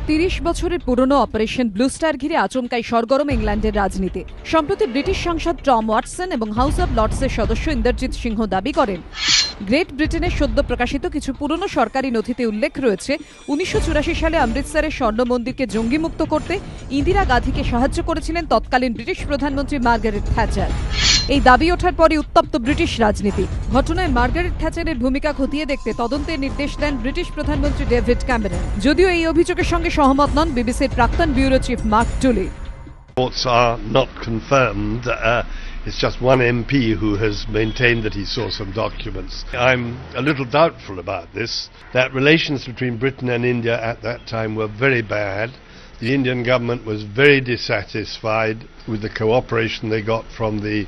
30 বছরের পুরনো operation blue star ঘিরে আচমকাই সরগরম ইংল্যান্ডের রাজনীতি। সম্প্রতি ব্রিটিশ সাংসদ টম ওয়াটসন এবং হাউস অব লর্ডসের সদস্য ইন্দ্রজিৎ সিংহ দাবি করেন, গ্রেট ব্রিটেনের সদ্য প্রকাশিত কিছু পুরনো সরকারি নথিতে উল্লেখ রয়েছে 1984 সালে অমৃতসরের স্বর্ণ মন্দিরকে জঙ্গিমুক্ত করতে ইন্দিরা গান্ধীকে সাহায্য করেছিলেন তৎকালীন ব্রিটিশ প্রধানমন্ত্রী মার্গারেট থ্যাচার। এই দাবি ওঠার পরই উত্তপ্ত ব্রিটিশ রাজনীতি। ঘটনায় মার্গারেট থ্যাচারের ভূমিকা খতিয়ে দেখতে তদন্তের নির্দেশ দেন ব্রিটিশ প্রধানমন্ত্রী ডেভিড ক্যামেরন। যদিও এই অভিযোগের সঙ্গে সহমত নন বিবিসির প্রাক্তন bureau chief Mark Tully. Reports are not confirmed. It's just one MP who has maintained that he saw some documents. I'm a little doubtful about this. That relations between Britain and India at that time were very bad. The Indian government was very dissatisfied with the cooperation they got from the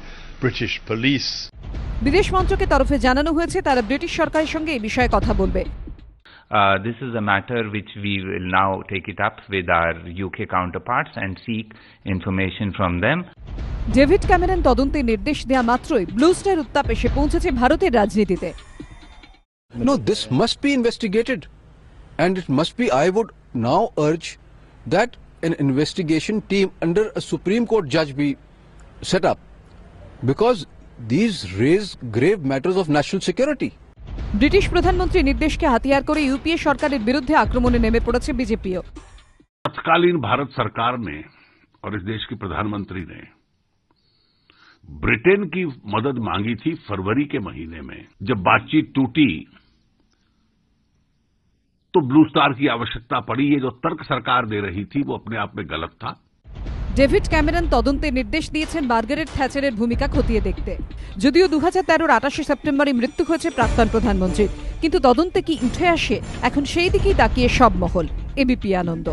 British police. বিদেশ মন্ত্রকের তরফে জানানো হয়েছে তারা British সরকারের সঙ্গে এই বিষয়ে কথা বলবে। This is a matter which we will now take it up with our UK counterparts and seek information from them. David Cameron তদন্তের নির্দেশ দেয়া মাত্রই ব্লু স্টার উত্তাপ এসে পৌঁছেছে ভারতের রাজনীতিতে। No, this must be investigated, and it must be. I would now urge that an investigation team under a Supreme Court judge be set up, because these raise grave matters of national security. British প্রধানমন্ত্রী নির্দেশকে হাতিয়ার করে UPA সরকারের বিরুদ্ধে আক্রমণে নেমে পড়েছে বিজেপিও। तत्कालीन भारत सरकार ने और इस देश के प्रधानमंत्री ने ब्रिटेन की मदद मांगी थी फरवरी के महीने में। जब बातचीत टूटी तो ब्लू स्टार की आवश्यकता पड़ी। ये जो तर्क सरकार दे रही थी वो अपने आप में गलत था। ডেভিড ক্যামেরন তদন্তের নির্দেশ দিয়েছেন মার্গারেট থ্যাচারের ভূমিকা খতিয়ে দেখতে। যদিও 2013-র 28 সেপ্টেম্বরে মৃত্যু হয়েছে প্রাক্তন প্রধানমন্ত্রীর, কিন্তু তদন্তে কি উঠে আসে এখন সেই দিকেই তাকিয়ে সব মহল। এবিপি আনন্দ।